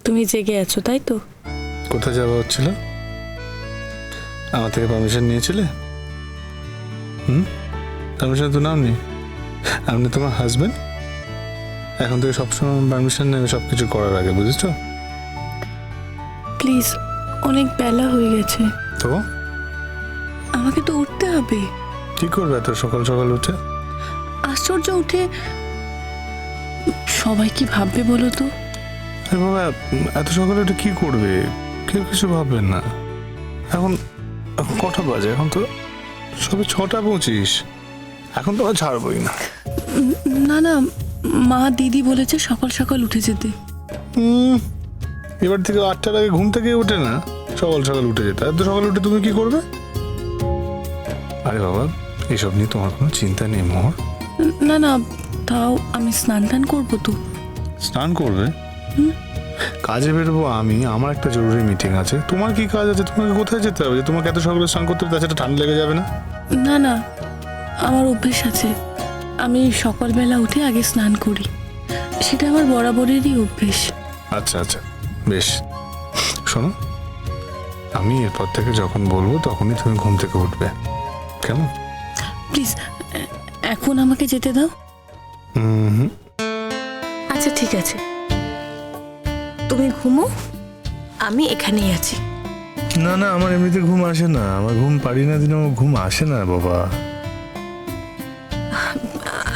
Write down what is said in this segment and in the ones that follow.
তুমি জেগে আছো তাই তো? কোথায় যাওয়া হচ্ছিল? আমার থেকে পারমিশন নিয়েছিলে? পারমিশন তো নাওনি। আপনি তোমার হাজবেন্ড, এখন থেকে সবসময় পারমিশন নেবে সব কিছু করার আগে, বুঝেছো? প্লিজ, অনেক বেলা হয়ে গেছে, তো আমাকে তো উঠতে হবে। কি করবে এত সকাল সকাল উঠে? আশ্চর্য, উঠে সবাই কি ভাববে বলো তো? আরে বাবা, এত সকালে উঠে কি করবে? কেউ কিছু ভাববেন না। এখন এখন কটা বাজে? এখন তো সবে 6:25। এখন তো আর ছাড়বই না। না না, মা দিদি বলেছে সকাল সকাল উঠে যেতে। এবার থেকে 8টার আগে ঘুম থেকে ওঠে না, সকাল সকাল উঠে যেতে। এত সকাল উঠে তুমি কি করবে? আরে বাবা, এসব নিয়ে তোমার কোনো চিন্তা নেই মোহর। না না, তাও আমি স্নান টান করবো তো। স্নান করবে? কাজে বেরোবো আমি, আমার একটা জরুরি মিটিং আছে। তোমার কি কাজ আছে? তোমাকে কোথায় যেতে হবে যে তোমাকে এত সকালে স্নান করতে হবে? তাছাড়া ঠান্ডা লেগে যাবে না? না না, আমার অভ্যেস আছে, আমি সকালবেলা উঠে আগে স্নান করি, সেটা আমার বরাবরেরই অভ্যেস। আচ্ছা আচ্ছা, বেশ। শোনো, আমি এরপর থেকে যখন বলবো তখনই তুমি ঘুম থেকে উঠবে, কেমন? প্লিজ, এখন আমাকে যেতে দাও। আচ্ছা ঠিক আছে, তুমি ঘুমো, আমি এখানেই আছি। না না, আমার এমনিতে ঘুম আসে না। আমার ঘুম পারি না দিন, আমার ঘুম আসে না বাবা।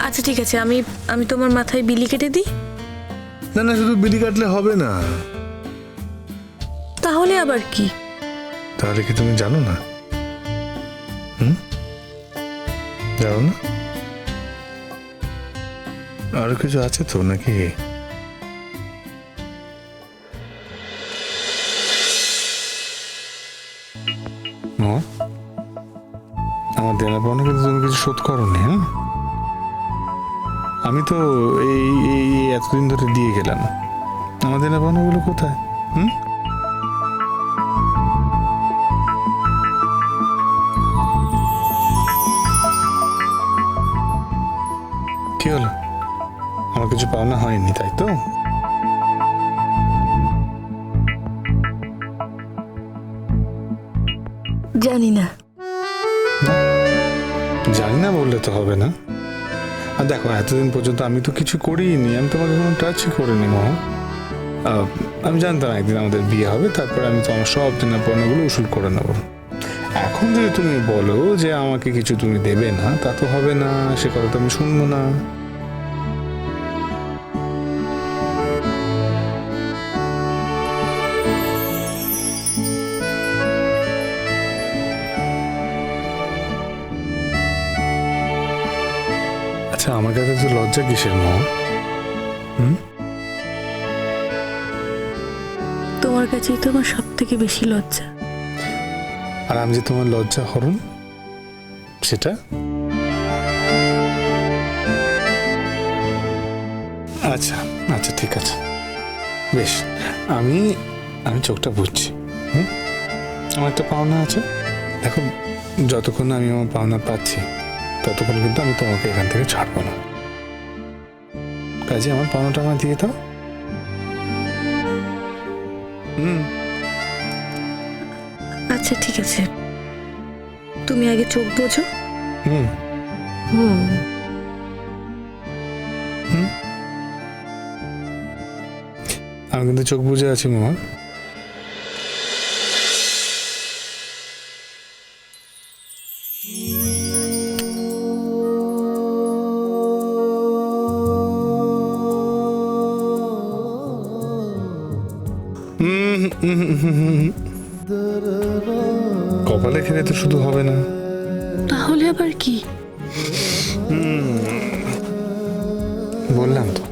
আচ্ছা ঠিক আছে, আমি আমি তোমার মাথায় বিলি কেটে দিই। না না, শুধু বিড়ি কাটলে হবে না। তাহলে আবার কি? তাহলে কি তুমি জানো না? জানো না? আরো কিছু আছে তো নাকি? মোহর, আমার দেনা পাওনা কিন্তু তুমি কিছু শোধ করোনি। হ্যাঁ, আমি তো এই এই এই এতদিন ধরে দিয়ে গেলাম। আমার দেনা পাওনাগুলো কোথায়? কি হলো? আমার কিছু পাওনা হয়নি তাই তো? জানি না। জানি না বললে তো হবে না। আর দেখো, এতদিন পর্যন্ত আমি তো কিছু করিনি, আমি তোমাকে কোনো টাচই করিনি মোহন। আমি জানতাম একদিন আমাদের বিয়ে হবে, তারপরে আমি তোমার সব দেনা পাওনাগুলো উসুল করে নেব। এখন যদি তুমি বলো যে আমাকে কিছু তুমি দেবে না, তা তো হবে না, সে কথা তো আমি শুনবো না। আচ্ছা, আমার কাছে তো লজ্জা কিসের মোহন? তোমার কাছেই তো আমার সব থেকে বেশি লজ্জা। আর আমি যে তোমার লজ্জা হরণ, সেটা আচ্ছা আচ্ছা ঠিক আছে, বেশ। আমি আমি চোখটা বুঝছি। আমার একটা পাওনা আছে। দেখো, যতক্ষণ না আমি আমার পাওনা পাচ্ছি ততক্ষণ কিন্তু আমি তোমাকে এখান থেকে ছাড়বো না। কাজে আমার পাওনাটা আমার দিয়ে দাও। আচ্ছা ঠিক আছে, তুমি আগে চোখ বোঝো। হুম হুম হুম আমি কিন্তু চোখ বুঝে আছি মোহন। কপালে খেলে তো শুধু হবে না। তাহলে আবার কি? বললাম তো,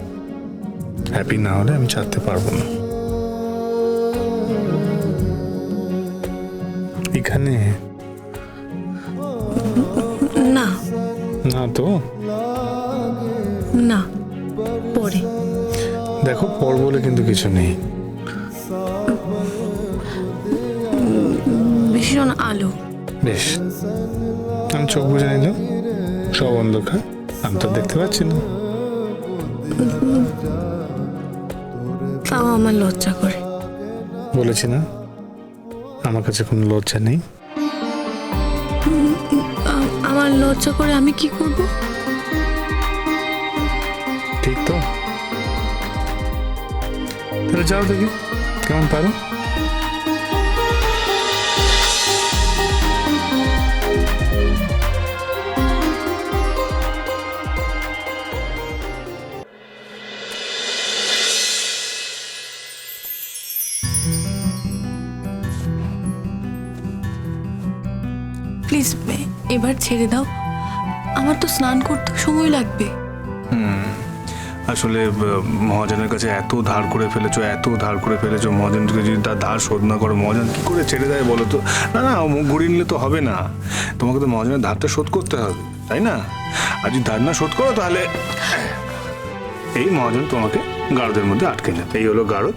হ্যাপি না হলে আমি ছাড়তে পারবো না। এখানে না না তো। না, পরে। দেখো, পর বলে কিন্তু কিছু নেই। ভীষণ আলো। বেশ, আমি চোখ বুঝে নিলাম। সব অন্ধকার, আমি তো দেখতে পাচ্ছি না। তাও আমার লজ্জা করে। বলেছি না আমার কাছে কোনো লজ্জা নেই। আমার লজ্জা করে আমি কি করব? ঠিক তো, তাহলে যাও দেখি কেমন পারো। প্লিজ এবার ছেড়ে দাও, আমার তো স্নান করতে সময় লাগবে। আসলে মহাজনের কাছে এত ধার করে ফেলেছো, মহাজন যদি তার ধার শোধ না করো, মহাজন কি করে ছেড়ে দেয় বলো তো? না না, মুখ ঘুরিয়ে নিলে তো হবে না, তোমাকে তো মহাজনের ধারটা শোধ করতে হবে, তাই না? আর যদি ধার না শোধ করো তাহলে এই মহাজন তোমাকে গারদের মধ্যে আটকে নেবে। এই হলো গারদ।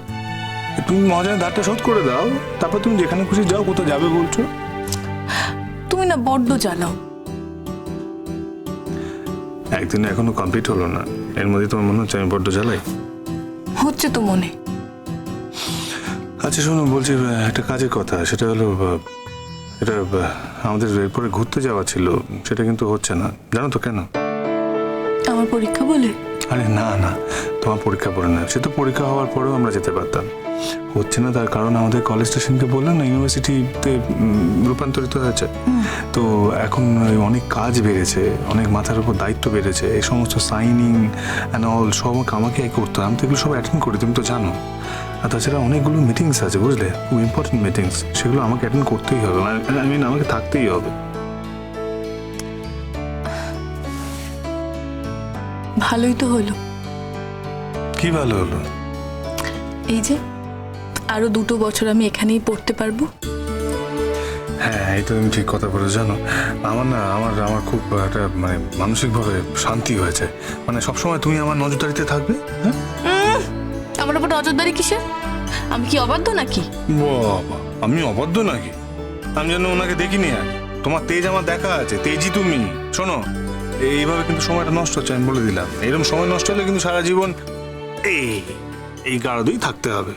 তুমি মহাজনের ধারটা শোধ করে দাও, তারপর তুমি যেখানে খুশি যাও। কোথাও যাবে বলছো? তুমি না বড্ড জ্বালাও। একদিন এখনো কমপ্লিট হলো না, এর মধ্যে তোমার মনে হচ্ছে আমি বড্ড জ্বালাই? হচ্ছে তো মনে। আচ্ছা শোনো, বলছি একটা কাজের কথা, সেটা হলো এটা আমাদের এরপরে ঘুরতে যাওয়া ছিল, সেটা কিন্তু হচ্ছে না, জানো তো কেন? আমার পরীক্ষা বলে? আরে না না, তোমার পরীক্ষা পড়ে না, সে তো পরীক্ষা হওয়ার পরেও আমরা যেতে পারতাম। হচ্ছে না তার কারণ আমাদের কলেজ স্টেশনকে বললাম না, ইউনিভার্সিটিতে রূপান্তরিত হয়েছে। তো এখন অনেক কাজ বেড়েছে, অনেক মাথার উপর দায়িত্ব বেড়েছে, এই সমস্ত সাইনিং অ্যান্ড অল সব আমাকে করতে হয়। আমি তো এগুলো সব অ্যাটেন্ড করি, তুমি তো জানো। আর তাছাড়া অনেকগুলো মিটিংস আছে, বুঝলে, খুব ইম্পর্টেন্ট মিটিংস, সেগুলো আমাকে অ্যাটেন্ড করতেই হবে, আই মিন আমাকে থাকতেই হবে। ভালোই তো হলো। কি ভালো হলো? এই যে আরো 2 বছর আমি এখানেই পড়তে পারবো। হ্যাঁ, এই তো তুমি ঠিক কথা বলে, জানো আমার না আমার খুব একটা মানে মানসিকভাবে শান্তি হয়েছে, মানে সবসময় তুমি আমার নজরদারিতে থাকবে। হ্যাঁ, আমার উপর নজরদারি কিসের? আমি কি অবাধ্য নাকি? বাবা, আমি অবাধ্য নাকি? আমি যেন ওনাকে দেখিনি। আর তোমার তেজ আমার দেখা আছে, তেজই তুমি। শোনো, এইভাবে কিন্তু সময়টা নষ্ট হচ্ছে, আমি বলে দিলাম। এরকম সময় নষ্ট হলে কিন্তু সারা জীবন এই গারদেই থাকতে হবে।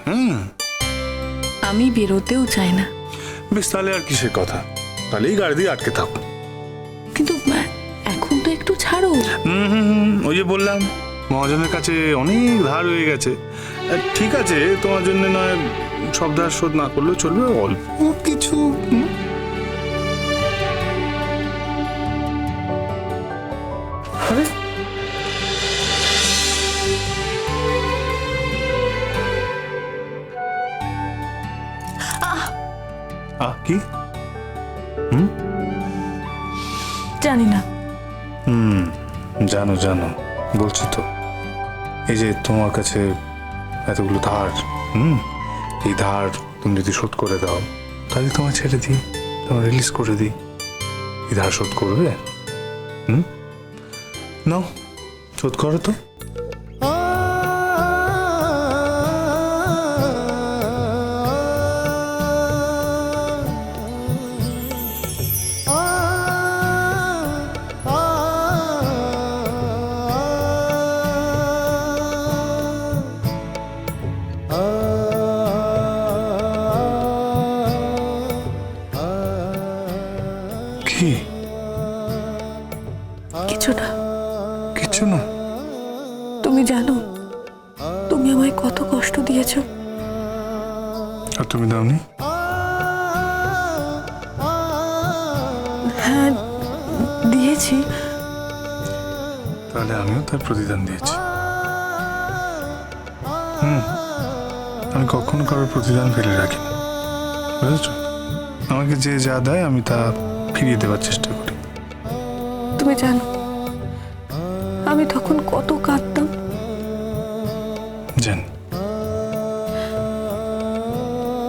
আমি বেরোতেও চাই না। বেশ, তাহলে আর কিসের কথা, তাহলে এই গারদেই আটকে থাকো। কিন্তু এখন তো একটু ছাড়ো। ওই যে বললাম, মহাজনের কাছে অনেক ধার হয়ে গেছে। ঠিক আছে, তোমার জন্য নয় সব ধার শোধ না করলেও চলবে, অল্প কিছু। আরে কি? জানি না। জানো জানো, বলছি তো, এই যে তোমার কাছে এতগুলো ধার, এই ধার তুমি যদি শোধ করে দাও, তাহলে তোমার ছেড়ে দিই, তোমার রিলিজ করে দিই। এই ধার শোধ করবে? নাও, শোধ করো তো। কি? কিছু না। কিচ্ছু না? তুমি জানো তুমি আমায় কত কষ্ট দিয়েছো। আর তুমি দাওনি? হ্যাঁ, দিয়েছি। তাহলে আমিও তার প্রতিদান দিয়েছি। আমি কখনো কারোর প্রতিদান ফেলে রাখিনি, বুঝেছো? আমাকে যে যা দেয় আমি তা ফিরিয়ে দেওয়ার চেষ্টা করি। তুমি জানো আমি তখন কত কাঁদতাম। জানি।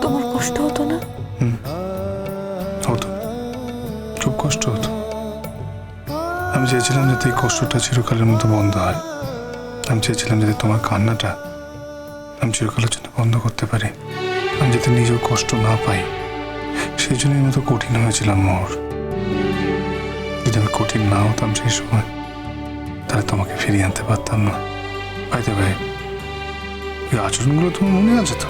তোমার কষ্ট হতো না? হতো, খুব কষ্ট হতো। আমি চেয়েছিলাম যাতে এই কষ্টটা চিরকালের মতো বন্ধ হয়। আমি চেয়েছিলাম যাতে তোমার কান্নাটা আমি চিরকালের জন্য বন্ধ করতে পারি। আমি যাতে নিজেও কষ্ট না পাই, সেই জন্যই মতো কঠিন হয়েছিলাম মোর। যদি আমি কঠিন না হতাম সেই সময়, তাহলে তোমাকে ফিরিয়ে আনতে পারতাম না। ভাই ওই আচরণগুলো তোমার মনে আছে তো?